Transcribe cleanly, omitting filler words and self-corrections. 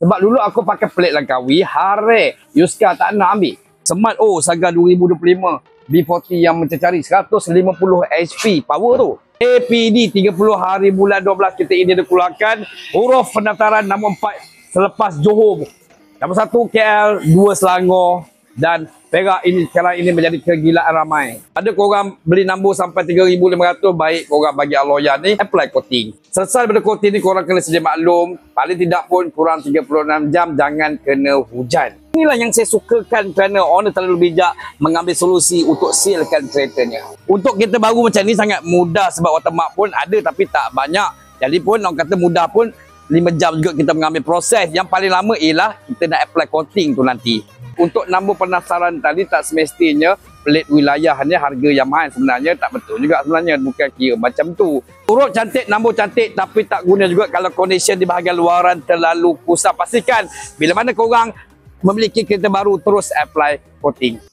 Sebab dulu aku pakai plate Langkawi, Hare, Yuska tak nak ambil. Smart Saga 2025 B40 yang mencari 150 HP power tu. APD 30 hari bulan 12 kita ini dikeluarkan. Huruf pendaftaran nombor 4 selepas Johor. Nombor 1 KL, 2 Selangor dan Perak. Ini sekarang ini menjadi kegilaan ramai. Ada korang beli nombor sampai 3,500, baik korang bagi aloya ni apply coating. Selesai daripada coating ni korang kena sedia maklum, paling tidak pun kurang 36 jam jangan kena hujan. Inilah yang saya sukakan kerana owner terlalu bijak mengambil solusi untuk sealkan keretanya. Untuk kereta baru macam ni sangat mudah sebab watermark pun ada tapi tak banyak. Jadi pun orang kata mudah pun 5 jam juga kita mengambil proses. Yang paling lama ialah kita nak apply coating tu nanti. Untuk nombor pendaftaran tadi tak semestinya pelit wilayah ni harga yang mahal sebenarnya, tak betul juga sebenarnya, bukan kira macam tu. Huruf cantik, nombor cantik tapi tak guna juga kalau condition di bahagian luaran terlalu kusam. Pastikan bila mana korang memiliki kereta baru terus apply coating.